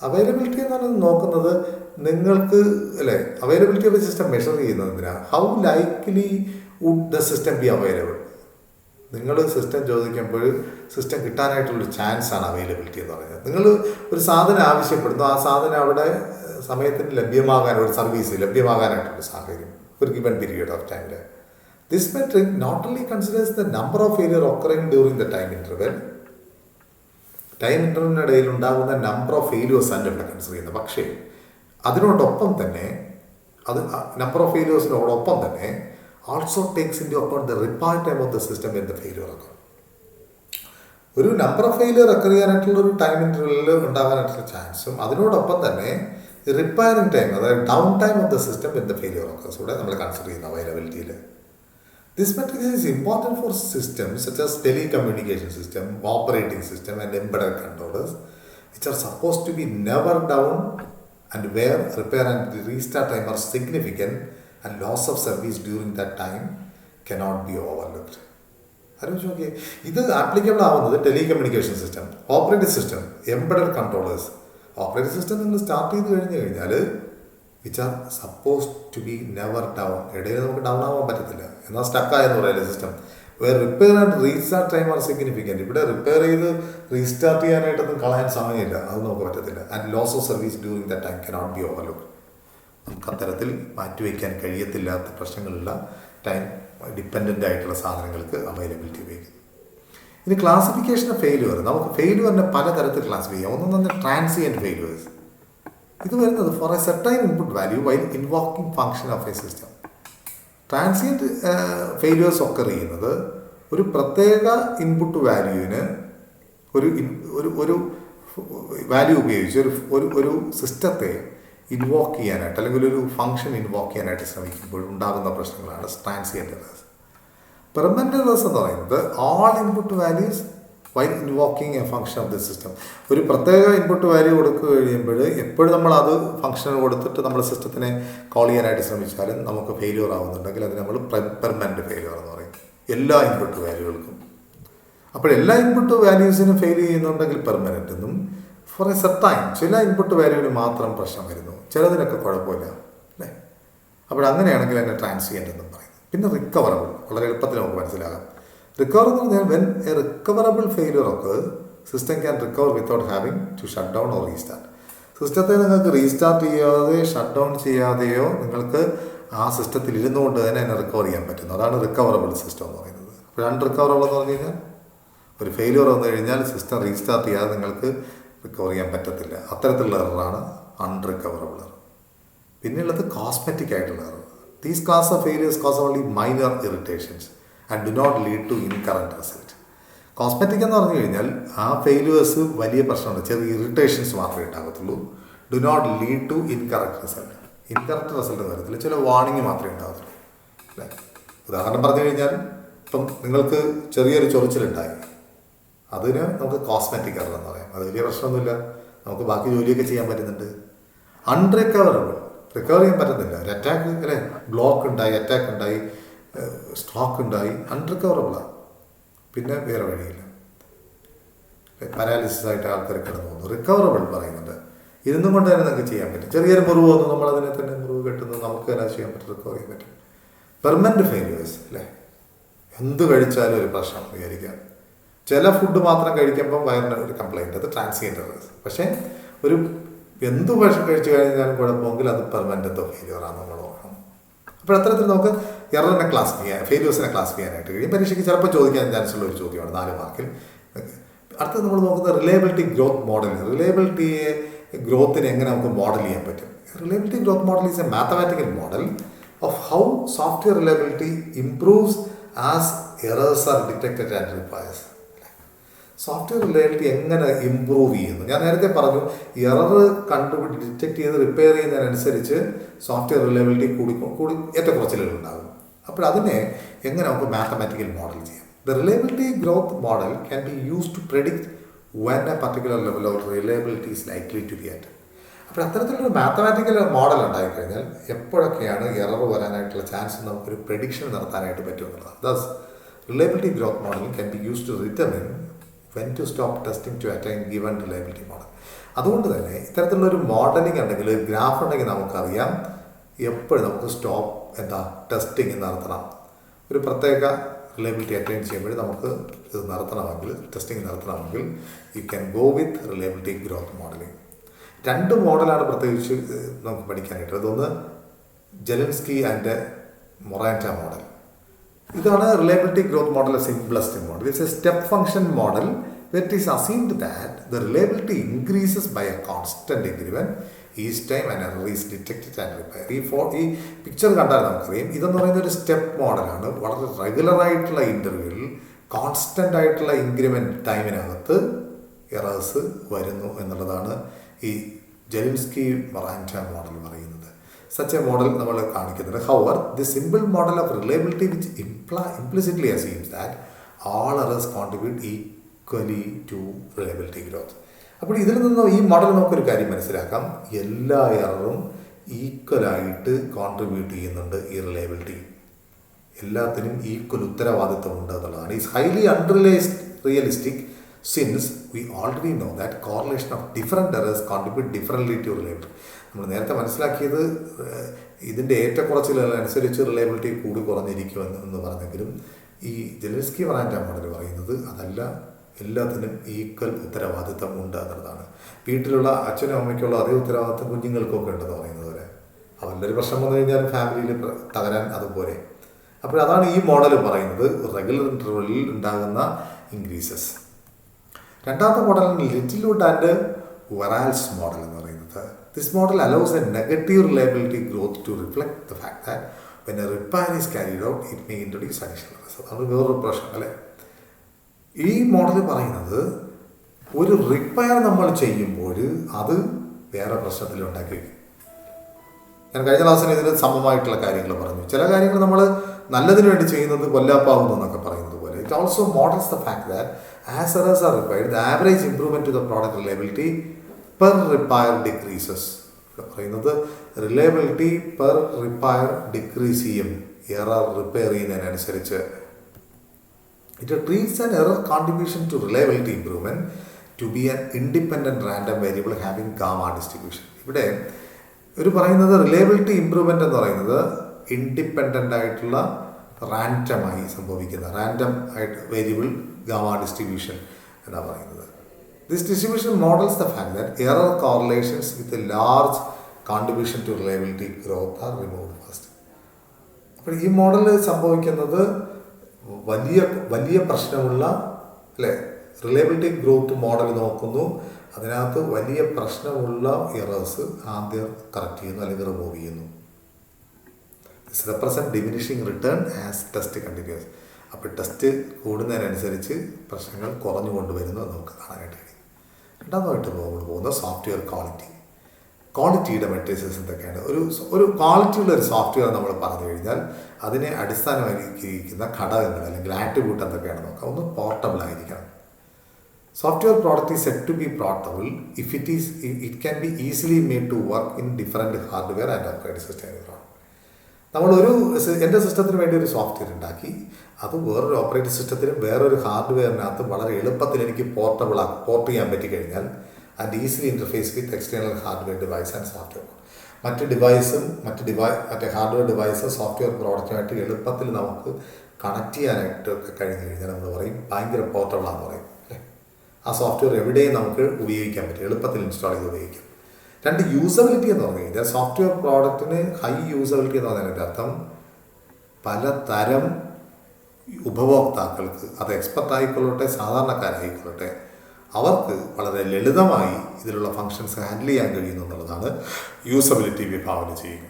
Availability എന്നാണ് നോക്കുന്നത് നിങ്ങൾക്ക് അല്ലേ, availability of a system measure ചെയ്യുന്നതിനാണ് how likely would the system be available. നിങ്ങൾ system ചോദിക്കുമ്പോൾ system കിട്ടാനായിട്ടുള്ളൊരു ചാൻസാണ് availability എന്ന് പറയുന്നത്. നിങ്ങൾ ഒരു സാധനം ആവശ്യപ്പെടുന്നു, ആ സാധനം അവിടെ സമയത്തിന് ലഭ്യമാകാൻ, ഒരു സർവീസ് ലഭ്യമാകാനായിട്ടുള്ള സാഹചര്യം ഒരു ഗിവൺ പീരീഡ് ഓഫ് ടൈമിൽ. This metric not only considers the number of failure occurring during the time interval, time ഇൻ്റർവെലിനിടയിൽ ഉണ്ടാകുന്ന നമ്പർ ഓഫ് ഫെയിലിയേഴ്സ് ആണ് ഇവിടെ കൺസിഡർ ചെയ്യുന്നത്. പക്ഷേ അതിനോടൊപ്പം തന്നെ നമ്പർ ഓഫ് ഫെയിലിയേഴ്സിനോടൊപ്പം തന്നെ also takes into account the repair time of the system when the failure occurs. ഒരു നമ്പർ ഓഫ് ഫെയിലിയർ റെക്കർ ചെയ്യാനായിട്ടുള്ളൊരു ടൈം ഇൻ്റർവെല്ലിൽ ഉണ്ടാകാനായിട്ടുള്ള ചാൻസും അതിനോടൊപ്പം തന്നെ റിപ്പയറിംഗ് ടൈം, അതായത് down time of the system when the failure occurs കൂടെ നമ്മൾ കൺസിഡർ ചെയ്യുന്ന അവൈലബിലിറ്റിയിൽ. This metric is important for systems such as telecommunication system, operating system and embedded controllers which are suppose to be never down and where repair and restart time are significant and loss of service during that time cannot be overlooked. ആലോചിച്ച് നോക്കിയേ, ഇത് applicable ആവുന്നത് telecommunication system, operating system, embedded controllers. Operating system നിങ്ങൾ start ചെയ്ത് കഴിഞ്ഞാൽ which are suppose to be never down, ഇടയിൽ നമുക്ക് down ആവാൻ പറ്റത്തില്ല, എന്നാൽ സ്റ്റക്കായെന്ന് പറയില്ല സിസ്റ്റം. Where repair and restart time are significant. ഇവിടെ റിപ്പയർ ചെയ്ത് റീസ്റ്റാർട്ട് ചെയ്യാനായിട്ടൊന്നും കളയാൻ സമയമില്ല, അത് നമുക്ക് പറ്റത്തില്ല. And loss of service during that time cannot be overlooked. നമുക്ക് അത്തരത്തിൽ മാറ്റിവെക്കാൻ കഴിയത്തില്ലാത്ത പ്രശ്നങ്ങളുള്ള ടൈം ഡിപ്പെൻഡൻ്റ് ആയിട്ടുള്ള സാധനങ്ങൾക്ക് അവൈലബിലിറ്റി ഉപയോഗിക്കുന്നു. ഇനി ക്ലാസിഫിക്കേഷൻ ഓഫ് ഫെയിലുവർ, നമുക്ക് ഫെയിലുവറിനെ പലതരത്തിൽ ക്ലാസിഫൈ ചെയ്യാം. ഒന്നും തന്നെ ട്രാൻസിയൻറ്റ് ഫെയിലുവേഴ്സ്. ഇത് വരുന്നത് for a certain input value while invoking function of a system. Transient failures ഒക്കെ ചെയ്യുന്നത് ഒരു പ്രത്യേക ഇൻപുട്ട് വാല്യൂവിന് ഒരു വാല്യൂ ഉപയോഗിച്ച് ഒരു സിസ്റ്റത്തെ ഇൻവോക്ക് ചെയ്യാനായിട്ട് അല്ലെങ്കിൽ ഒരു ഫംഗ്ഷൻ ഇൻവോക്ക് ചെയ്യാനായിട്ട് ശ്രമിക്കുമ്പോൾ ഉണ്ടാകുന്ന പ്രശ്നങ്ങളാണ് ട്രാൻസിയൻറ്റ് എറേഴ്സ്. പെർമനൻ്റ് എറേഴ്സ് എന്ന് പറയുന്നത് all input values while invoking A function of the system. ഒരു പ്രത്യേക ഇൻപുട്ട് വാല്യൂ കൊടുക്കുക കഴിയുമ്പോൾ എപ്പോഴും നമ്മൾ അത് ഫംഗ്ഷൻ കൊടുത്തിട്ട് നമ്മൾ സിസ്റ്റത്തിനെ കോൾ ചെയ്യാനായിട്ട് ശ്രമിച്ചാലും നമുക്ക് ഫെയിലിയർ ആവുന്നുണ്ടെങ്കിൽ അതിന് നമ്മൾ പെർമനൻ്റ് ഫെയിലിയർ എന്ന് പറയും, എല്ലാ ഇൻപുട്ട് വാല്യൂകൾക്കും. അപ്പോൾ എല്ലാ ഇൻപുട്ട് വാല്യൂസിനും ഫെയിൽ ചെയ്യുന്നുണ്ടെങ്കിൽ പെർമനൻ്റ് എന്നും, ഫോർ എ സെർട്ടൈൻ ചില ഇൻപുട്ട് വാല്യൂവിന് മാത്രം പ്രശ്നം വരുന്നു, ചിലതിനൊക്കെ കുഴപ്പമില്ല അല്ലേ. അപ്പോൾ അങ്ങനെയാണെങ്കിൽ അതിനെ ട്രാൻസിയൻ്റ് എന്നും പറയുന്നത്. പിന്നെ റിക്കവറബിൾ, വളരെ എളുപ്പത്തിൽ നമുക്ക് മനസ്സിലാകാം. റിക്കവർ എന്ന് പറഞ്ഞാൽ വെൻ എ റിക്കവറബിൾ ഫെയിലിയർ ഒക്കെ system can recover without having to shut down or restart. സിസ്റ്റത്തെ നിങ്ങൾക്ക് റീസ്റ്റാർട്ട് ചെയ്യാതെ ഷട്ട് ഡൗൺ ചെയ്യാതെയോ നിങ്ങൾക്ക് ആ സിസ്റ്റത്തിൽ ഇരുന്നുകൊണ്ട് തന്നെ റിക്കവർ ചെയ്യാൻ പറ്റുന്നു. അതാണ് റിക്കവറബിൾ സിസ്റ്റം എന്ന് പറയുന്നത്. അപ്പോൾ അൺറിക്കവറബിൾ എന്ന് പറഞ്ഞു കഴിഞ്ഞാൽ ഒരു ഫെയിലിയർ വന്നു കഴിഞ്ഞാൽ സിസ്റ്റം റീസ്റ്റാർട്ട് ചെയ്യാതെ നിങ്ങൾക്ക് റിക്കവർ ചെയ്യാൻ പറ്റത്തില്ല. അത്തരത്തിലുള്ള എററാണ് അൺറിക്കവറബിൾ എറർ. പിന്നെയുള്ളത് കോസ്മെറ്റിക് ആയിട്ടുള്ള error. These class of failures cause only minor irritations and do not lead to incorrect result. Cosmetic എന്ന് പറഞ്ഞു കഴിഞ്ഞാൽ ആ ഫെയിലിയേഴ്സ് വലിയ പ്രശ്നമുണ്ട്, ചെറിയ ഇറിറ്റേഷൻസ് മാത്രമേ ഉണ്ടാകത്തുള്ളൂ. Do not lead to incorrect result. Incorrect result വരത്തില്ല, ചില വാർണിംഗ് മാത്രമേ ഉണ്ടാകത്തുള്ളൂ അല്ലേ. ഉദാഹരണം പറഞ്ഞു കഴിഞ്ഞാൽ ഇപ്പം നിങ്ങൾക്ക് ചെറിയൊരു ചൊറിച്ചിലുണ്ടായി, അതിന് നമുക്ക് കോസ്മെറ്റിക് എറർ എന്ന് പറയാം. അത് വലിയ പ്രശ്നമൊന്നുമില്ല, നമുക്ക് ബാക്കി ജോലിയൊക്കെ ചെയ്യാൻ പറ്റുന്നുണ്ട്. അൺറിക്കവറബിൾ, റിക്കവർ ചെയ്യാൻ പറ്റുന്നില്ല. ഒരു അറ്റാക്ക് അല്ലേ, ബ്ലോക്ക് ഉണ്ടായി, അറ്റാക്ക് ഉണ്ടായി, സ്ട്രോക്ക് ഉണ്ടായി, അൺറിക്കവറബിളാണ്. പിന്നെ വേറെ വഴിയില്ല, പാരാലിസിസ് ആയിട്ട് ആൾക്കാർ കിടന്നു പോകുന്നു. റിക്കവറബിൾ പറയുന്നുണ്ട്. ഇരുന്നും കൊണ്ട് തന്നെ നമുക്ക് ചെയ്യാൻ പറ്റും. ചെറിയൊരു മുറിവ് വന്നു, നമ്മളതിനെ തന്നെ മുറിവ് കെട്ടുന്നത് നമുക്ക് തന്നെ ചെയ്യാൻ പറ്റും, റിക്കവർ ചെയ്യാൻ പറ്റും. പെർമനൻറ്റ് ഫെയിലിയേഴ്സ് അല്ലേ, എന്ത് കഴിച്ചാലും ഒരു പ്രശ്നം വിചാരിക്കാം. ചില ഫുഡ് മാത്രം കഴിക്കുമ്പം വയറിന് ഒരു കംപ്ലൈൻറ്റ്, അത് ട്രാൻസിയൻ്റ്. പക്ഷേ ഒരു എന്ത് ഭക്ഷണം കഴിച്ചു കഴിഞ്ഞാലും കുഴപ്പമെങ്കിൽ അത് പെർമനൻ്റ് ഫെയിലിയറാണ് നമ്മൾ നോക്കണം. അപ്പോൾ അത്തരത്തിൽ നമുക്ക് എററിനെ ക്ലാസിഫൈ ചെയ്യാൻ, ഫെയിലിയേഴ്സിനെ ക്ലാസിഫൈ ചെയ്യാനായിട്ട് കഴിയും. പരീക്ഷയ്ക്ക് ചിലപ്പോൾ ചോദിക്കാൻ ചാൻസ് ഉള്ള ഒരു ചോദ്യമാണ് 4 മാർക്കിൽ. അടുത്തത് നമ്മൾ നോക്കുന്നത് റിലയബിലിറ്റി ഗ്രോത്ത് മോഡൽ. റിലയബിലിറ്റിയെ ഗ്രോത്തിനെ എങ്ങനെ നമുക്ക് മോഡൽ ചെയ്യാൻ പറ്റും? Reliability growth model is A mathematical model of how software reliability improves as errors are detected and repairs. Software reliability എങ്ങനെ ഇമ്പ്രൂവ് ചെയ്യുന്നു? ഞാൻ നേരത്തെ പറഞ്ഞു, എറർ ഡിറ്റക്ട് ചെയ്ത് റിപ്പയർ ചെയ്യുന്നതിനനുസരിച്ച് സോഫ്റ്റ്വെയർ റിലയബിലിറ്റി കൂടി ഏറ്റക്കുറച്ചിലുകളുണ്ടാകും. അപ്പോൾ അതിനെ എങ്ങനെ നമുക്ക് മാത്തമാറ്റിക്കൽ മോഡൽ ചെയ്യാം? The reliability growth model can be use to predict when a particular level of reliability is likely to be at. അപ്പോൾ അത്തരത്തിലൊരു മാത്തമാറ്റിക്കൽ മോഡൽ ഉണ്ടായിക്കഴിഞ്ഞാൽ എപ്പോഴൊക്കെയാണ് എറർ വരാനായിട്ടുള്ള ചാൻസ് നമുക്കൊരു പ്രെഡിക്ഷൻ നടത്താനായിട്ട് പറ്റുമെന്നുള്ളതാണ്. Thus reliability growth model can be use to determine when to stop testing to attain given reliability model. അതുകൊണ്ട് തന്നെ ഇത്തരത്തിലുള്ളൊരു മോഡലിംഗ് ഉണ്ടെങ്കിൽ, ഒരു ഗ്രാഫ് ഉണ്ടെങ്കിൽ നമുക്കറിയാം എപ്പോഴും നമുക്ക് ടെസ്റ്റിംഗ് നടത്തണം. ഒരു പ്രത്യേക റിലയബിലിറ്റി അറ്റൈൻ ചെയ്യുമ്പോൾ നമുക്ക് ഇത് നടത്തണമെങ്കിൽ, ടെസ്റ്റിംഗ് നടത്തണമെങ്കിൽ you can go with reliability growth modelling. 2 മോഡലാണ് പ്രത്യേകിച്ച് നമുക്ക് പഠിക്കാനായിട്ട്. അതൊന്ന് ജെലിൻസ്കി ആൻഡ് മൊറാൻറ്റ മോഡൽ. ഇതാണ് reliability growth model, simplest model. It's A step function model that is assumed that the reliability increases by a constant increment each time an error is detected and repaired. ഈ picture കണ്ടാൽ നമുക്കറിയാം ഇതെന്ന് പറയുന്ന ഒരു step മോഡലാണ്. വളരെ റെഗുലറായിട്ടുള്ള ഇൻ്റർവ്യൂവിൽ constant ആയിട്ടുള്ള ഇൻക്രിമെൻറ്റ് ടൈമിനകത്ത് എറേഴ്സ് വരുന്നു എന്നുള്ളതാണ് ഈ ജെലിൻസ്കി മൊറാൻറ്റ മോഡൽ പറയുന്നത്. സച്ച് എ മോഡൽ നമ്മൾ കാണിക്കുന്നുണ്ട്. However the simple model of reliability which implicitly assumes that all errors contribute equally to reliability growth. അപ്പോൾ ഇതിൽ നിന്ന് ഈ മോഡൽ നമുക്കൊരു കാര്യം മനസ്സിലാക്കാം, എല്ലാ എററും ഈക്വലായിട്ട് കോൺട്രിബ്യൂട്ട് ചെയ്യുന്നുണ്ട് ഈ റിലയബിലിറ്റി. എല്ലാത്തിനും ഈക്വൽ ഉത്തരവാദിത്വമുണ്ട് എന്നുള്ളതാണ്. Is highly unrealistic since we already know that correlation of different errors contribute differently to reliability. നമ്മൾ നേരത്തെ മനസ്സിലാക്കിയത് ഇതിൻ്റെ ഏറ്റക്കുറച്ചിലനുസരിച്ച് റിലയബിലിറ്റി കൂടി കുറഞ്ഞിരിക്കുമെന്ന് പറഞ്ഞെങ്കിലും ഈ ജെലിൻസ്കി മൊറാൻറ്റ മോഡൽ പറയുന്നത് അതല്ല, എല്ലാത്തിനും ഈക്വൽ ഉത്തരവാദിത്വം ഉണ്ട് എന്നുള്ളതാണ്. വീട്ടിലുള്ള അച്ഛനും അമ്മയ്ക്കുള്ള അതേ ഉത്തരവാദിത്വം കുഞ്ഞുങ്ങൾക്കൊക്കെ ഉണ്ടെന്ന് പറയുന്നത് പോലെ അവരുടെ ഒരു പ്രശ്നം വന്നു കഴിഞ്ഞാൽ ഫാമിലിയിൽ തകരാൻ അതുപോലെ. അപ്പോൾ അതാണ് ഈ മോഡൽ പറയുന്നത്, റെഗുലർ ഇൻ്റർവെല്ലിൽ ഉണ്ടാകുന്ന ഇൻക്രീസസ്. രണ്ടാമത്തെ മോഡലാണ് ലിറ്റിൽവുഡ് ആൻഡ് വെറാൽസ് മോഡൽ എന്ന് പറയുന്നത്. This model allows a negative reliability growth to reflect the fact that when a repair is carried out it may introduce additional risk. അതാണ് വേറൊരു പ്രശ്നം അല്ലേ. ഈ മോഡൽ പറയുന്നത് ഒരു റിപ്പയർ നമ്മൾ ചെയ്യുമ്പോൾ അത് വേറെ പ്രശ്നത്തിൽ ഉണ്ടാക്കി വയ്ക്കും. ഞാൻ കഴിഞ്ഞ ക്ലാസ്സിൽ ഇതിന് സമമായിട്ടുള്ള കാര്യങ്ങൾ പറഞ്ഞു. ചില കാര്യങ്ങൾ നമ്മൾ നല്ലതിന് വേണ്ടി ചെയ്യുന്നത് കൊല്ലാപ്പാവുന്നു എന്നൊക്കെ പറയുന്നത് പോലെ it also models the fact that as errors are repaired, the average improvement to the product reliability per repair decreases. പറയുന്നത് റിലയബിലിറ്റി പെർ റിപ്പയർ ഡിക്രീസ് ചെയ്യും എറർ റിപ്പയർ ചെയ്യുന്നതിനനുസരിച്ച്. It treats an error contribution to reliability improvement to be an independent random variable having gamma distribution. ഇവിടെ ഒരു പറയുന്നത് reliability improvement എന്ന് പറയുന്നത് independent ആയിട്ടുള്ള റാൻഡമായി സംഭവിക്കുന്ന റാൻഡം ആയിട്ട് വേരിയബിൾ ഗാമ ഡിസ്ട്രിബ്യൂഷൻ എന്നാണ് പറയുന്നത്. This distribution models the fact that error correlations with a large contribution to reliability growth are removed first. അപ്പോൾ ഈ മോഡൽ സംഭവിക്കുന്നത് വലിയ പ്രശ്നമുള്ള അല്ലേ റിലയബിലിറ്റി ഗ്രോത്ത് മോഡൽ നോക്കുന്നു, അതിനകത്ത് വലിയ പ്രശ്നമുള്ള എറേഴ്സ് ആദ്യം കറക്റ്റ് ചെയ്യുന്നു അല്ലെങ്കിൽ റിമൂവ് ചെയ്യുന്നു. This represent diminishing written as test continuous. അപ്പോൾ ടെസ്റ്റ് കൂടുന്നതിനനുസരിച്ച് പ്രശ്നങ്ങൾ കുറഞ്ഞു കൊണ്ടുവരുന്നു നമുക്ക് കാണാനായിട്ട് കഴിയും. രണ്ടാമതായിട്ട് നമ്മൾ പോകുന്ന സോഫ്റ്റ്വെയർ ക്വാളിറ്റിയുടെ മെട്രിക്സ് എന്തൊക്കെയാണ്? ഒരു ക്വാളിറ്റിയുള്ള ഒരു സോഫ്റ്റ്വെയർ നമ്മൾ പറഞ്ഞു കഴിഞ്ഞാൽ അതിനെ അടിസ്ഥാനമായിരിക്കുന്ന ഘടകങ്ങൾ അല്ലെങ്കിൽ ആട്രിബ്യൂട്ട് എന്തൊക്കെയാണെന്ന് നോക്കാം. ഒന്ന് പോർട്ടബിൾ ആയിരിക്കണം. Software product is set to be portable if it can be easily made to work in different hardware and operating system. എൻ്റെ സിസ്റ്റത്തിന് വേണ്ടി ഒരു സോഫ്റ്റ്വെയർ ഉണ്ടാക്കി, അത് വേറൊരു ഓപ്പറേറ്റിംഗ് സിസ്റ്റത്തിനും വേറൊരു ഹാർഡ്വെയറിനകത്ത് വളരെ എളുപ്പത്തിൽ എനിക്ക് പോർട്ട് ചെയ്യാൻ പറ്റിക്കഴിഞ്ഞാൽ and easily interface with external hardware device and software. മറ്റ് ഹാർഡ്വെയർ ഡിവൈസ് സോഫ്റ്റ്വെയർ പ്രോഡക്റ്റുമായിട്ട് എളുപ്പത്തിൽ നമുക്ക് കണക്ട് ചെയ്യാനായിട്ടൊക്കെ കഴിഞ്ഞ് കഴിഞ്ഞാൽ നമ്മൾ പറയും ഭയങ്കര പോർട്ടബിളാണെന്ന് പറയും അല്ലേ. ആ സോഫ്റ്റ്വെയർ എവിടെയും നമുക്ക് ഉപയോഗിക്കാൻ പറ്റും, എളുപ്പത്തിൽ ഇൻസ്റ്റാൾ ചെയ്ത് ഉപയോഗിക്കാം. രണ്ട്, യൂസബിലിറ്റി എന്ന് പറഞ്ഞു കഴിഞ്ഞാൽ സോഫ്റ്റ്വെയർ പ്രോഡക്റ്റിന് ഹൈ യൂസബിലിറ്റി എന്ന് പറഞ്ഞതിൻ്റെ അർത്ഥം പലതരം ഉപഭോക്താക്കൾക്ക്, അത് എക്സ്പെർട്ട് ആയിക്കൊള്ളട്ടെ സാധാരണക്കാരായിക്കൊള്ളട്ടെ, അവർക്ക് വളരെ ലളിതമായി ഇതിലുള്ള ഫങ്ഷൻസ് ഹാൻഡിൽ ചെയ്യാൻ കഴിയുന്നു എന്നുള്ളതാണ് യൂസബിലിറ്റി വിഭാവന ചെയ്യുക.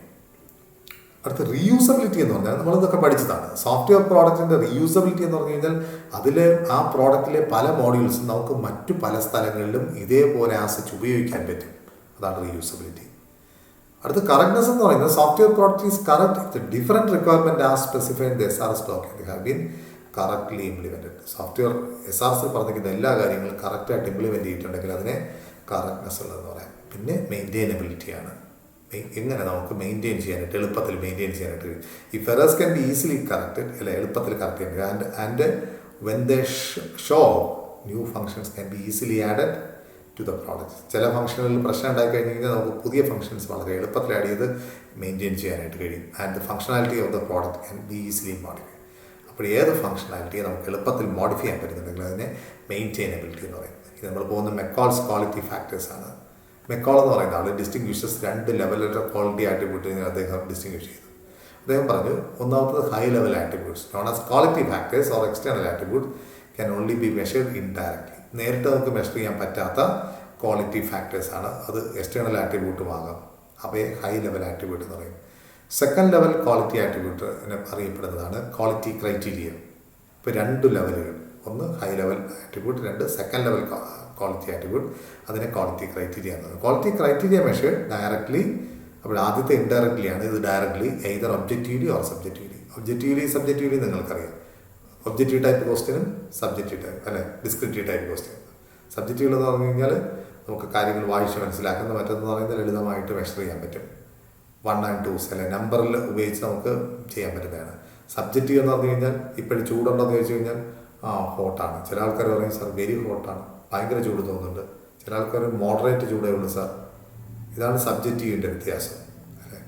അടുത്ത റീയൂസബിലിറ്റി എന്ന് പറഞ്ഞാൽ നമ്മളിതൊക്കെ പഠിച്ചതാണ്. സോഫ്റ്റ്വെയർ പ്രോഡക്റ്റിൻ്റെ റീയൂസബിലിറ്റി എന്ന് പറഞ്ഞു കഴിഞ്ഞാൽ അതിലെ ആ പ്രോഡക്റ്റിലെ പല മോഡ്യൂൾസും നമുക്ക് മറ്റു പല സ്ഥലങ്ങളിലും ഇതേപോലെ ആസ്വദിച്ച് ഉപയോഗിക്കാൻ പറ്റും. അതാണ് റീയൂസബിലിറ്റി. അടുത്ത കറക്റ്റ്നെസ് എന്ന് പറയുന്നത് software product is correct different requirement as specified the SRS document have been correctly implemented. Software SRS പറഞ്ഞിരിക്കുന്ന എല്ലാ കാര്യങ്ങളും കറക്റ്റായിട്ട് ഇംപ്ലിമെൻറ്റ് ചെയ്തിട്ടുണ്ടെങ്കിൽ അതിനെ കറക്റ്റ്നെസ് ഉള്ളതെന്ന് പറയാം. പിന്നെ മെയിൻറ്റെയിനബിലിറ്റിയാണ്, എങ്ങനെ നമുക്ക് മെയിൻറ്റെയിൻ ചെയ്യാനായിട്ട് എളുപ്പത്തിൽ മെയിൻറ്റെയിൻ ചെയ്യാനായിട്ട് കഴിയും. ഈ errors can be easily corrected, അല്ലെ എളുപ്പത്തിൽ കറക്റ്റ് ചെയ്യാൻ കഴിയും. And when they show new functions can be easily added to the product. ചില ഫംഗ്ഷനുകളിൽ പ്രശ്നം ഉണ്ടായി കഴിഞ്ഞ് കഴിഞ്ഞാൽ നമുക്ക് പുതിയ ഫംഗ്ഷൻസ് വളരെ എളുപ്പത്തിൽ ആഡ് ചെയ്ത് മെയിൻറ്റെയിൻ ചെയ്യാനായിട്ട് കഴിയും. And the functionality of the product can be easily modify. അപ്പോൾ ഏത് ഫംഗ്ഷനാലിറ്റിയെ നമുക്ക് എളുപ്പത്തിൽ മോഡിഫൈ ചെയ്യാൻ പറ്റുന്നുണ്ടെങ്കിൽ അതിനെ മെയിൻറ്റെയിനബിലിറ്റി എന്ന് പറയുന്നത്. ഇത് നമ്മൾ പോകുന്ന മെക്കോൾസ് ക്വാളിറ്റി ഫാക്ടേഴ്സാണ്. മെക്കോൾ എന്ന് പറയുന്ന ആൾ ഡിസ്റ്റിങ്വിഷസ് രണ്ട് ലെവലിലുള്ള ക്വാളിറ്റി ആട്രിബ്യൂട്ടിനെ അദ്ദേഹം ഡിസ്റ്റിങ്വിഷ് ചെയ്തു. അദ്ദേഹം പറഞ്ഞു, ഒന്നാമത്തത് high level attributes known as quality factors or external attribute can only be measured indirectly. നേരിട്ട് നമുക്ക് മെഷർ ചെയ്യാൻ പറ്റാത്ത ക്വാളിറ്റി ഫാക്ടേഴ്സാണ്, അത് എക്സ്റ്റേണൽ ആട്രിബ്യൂട്ടുമാകാം. അവയെ ഹൈ ലെവൽ ആട്രിബ്യൂട്ട് എന്ന് പറയും. സെക്കൻഡ് ലെവൽ ക്വാളിറ്റി ആട്രിബ്യൂട്ട് അറിയപ്പെടുന്നതാണ് ക്വാളിറ്റി ക്രൈറ്റീരിയ. ഇപ്പോൾ രണ്ട് ലെവലുകൾ, ഒന്ന് ഹൈ ലെവൽ ആട്രിബ്യൂട്ട്, രണ്ട് സെക്കൻഡ് ലെവൽ ക്വാളിറ്റി ആട്രിബ്യൂട്ട്. അതിനെ ക്വാളിറ്റി ക്രൈറ്റീരിയ എന്ന് പറയും. Quality criteria measured directly. അപ്പോൾ ആദ്യത്തെ ഇൻഡയറക്ട്ലി ആണ്, ഇത് directly either objectively or subjectively. Subjectively നിങ്ങൾക്കറിയാം, ഒബ്ജക്റ്റീവ് ടൈപ്പ് ക്വസ്റ്റ്യനും സബ്ജക്റ്റീവ് ടൈപ്പ് അല്ലെ ഡിസ്ക്രിപ്റ്റീവ് ടൈപ്പ് ക്വസ്റ്റ്യൻ. സബ്ജക്റ്റീവ് എന്ന് പറഞ്ഞു കഴിഞ്ഞാൽ നമുക്ക് കാര്യങ്ങൾ വായിച്ച് മനസ്സിലാക്കുന്ന, മറ്റെന്ന് പറയുന്നത് ലളിതമായിട്ട് മെഷർ ചെയ്യാൻ പറ്റും. 1 and 2 അല്ലെ നമ്പറിൽ ഉപയോഗിച്ച് നമുക്ക് ചെയ്യാൻ പറ്റുന്നതാണ്. സബ്ജക്റ്റീവ് എന്ന് പറഞ്ഞു കഴിഞ്ഞാൽ ഇപ്പോഴും ചൂടുണ്ടോ എന്ന് ചോദിച്ചു കഴിഞ്ഞാൽ ഹോട്ടാണ്. ചില ആൾക്കാർ പറയും സാർ വെരി ഹോട്ടാണ്, ഭയങ്കര ചൂട് തോന്നുന്നുണ്ട്. ചില ആൾക്കാർ മോഡറേറ്റ് ചൂടേ ഉള്ളൂ സാർ. ഇതാണ് സബ്ജക്റ്റീവിൻ്റെ വ്യത്യാസം അല്ലേ.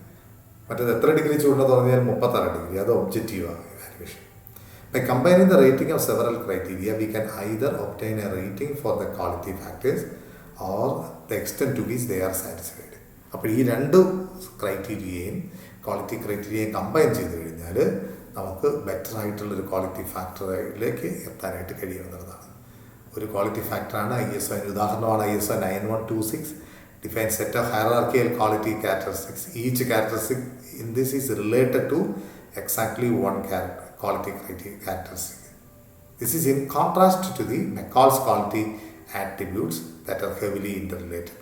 മറ്റേത് എത്ര ഡിഗ്രി ചൂടെന്ന് പറഞ്ഞാൽ 36 ഡിഗ്രി, അത് ഒബ്ജക്റ്റീവാണ് evaluation. By combining the rating of several criteria, we can either obtain a rating for the quality factors or the extent to which they are satisfied. അപ്പോൾ ഈ രണ്ട് ക്രൈറ്റീരിയയും ക്വാളിറ്റി ക്രൈറ്റീരിയയും കമ്പൈൻ ചെയ്ത് കഴിഞ്ഞാൽ നമുക്ക് ബെറ്റർ ആയിട്ടുള്ളൊരു quality ഫാക്ടറിലേക്ക് എത്താനായിട്ട് കഴിയുമെന്നുള്ളതാണ്. ഒരു ക്വാളിറ്റി ഫാക്ടറാണ് ISO. ഉദാഹരണമാണ് ISO 9126 defines set of hierarchical quality characteristics. Each characteristic in this is related to exactly one quality characteristic. This is in contrast to the McCall's quality attributes that are heavily interrelated.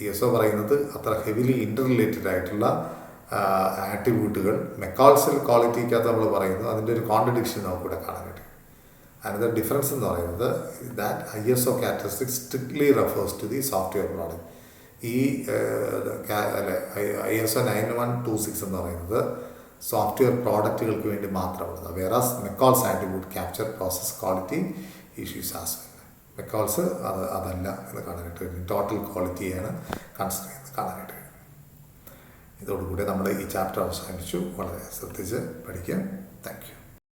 ISO പറയുന്നത് അത്ര heavily ഇൻ്റർറിലേറ്റഡ് ആയിട്ടുള്ള ആട്രിബ്യൂട്ടുകൾ മെക്കോൾസിൽ ക്വാളിറ്റിക്കകത്ത് നമ്മൾ പറയുന്നത്, അതിൻ്റെ ഒരു contradiction നമുക്കിവിടെ കാണാൻ പറ്റും. അനദർ ഡിഫറൻസ് എന്ന് പറയുന്നത് that ISO characteristics strictly refers to the software product. ഈ ISO 9126 എന്ന് പറയുന്നത് സോഫ്റ്റ്വെയർ പ്രോഡക്റ്റുകൾക്ക് വേണ്ടി മാത്രമുള്ളത്. Whereas McCall's attribute capture process quality issues as well. McCall's അതല്ല എന്ന് കാണാനായിട്ട് കഴിയും. ടോട്ടൽ ക്വാളിറ്റിയാണ് കൺസിഡർ ചെയ്യുന്നത് കാണാനായിട്ട് കഴിയും. ഇതോടുകൂടി നമ്മൾ ഈ ചാപ്റ്റർ അവസാനിച്ചു. വളരെ ശ്രദ്ധിച്ച് പഠിക്കാം. Thank you.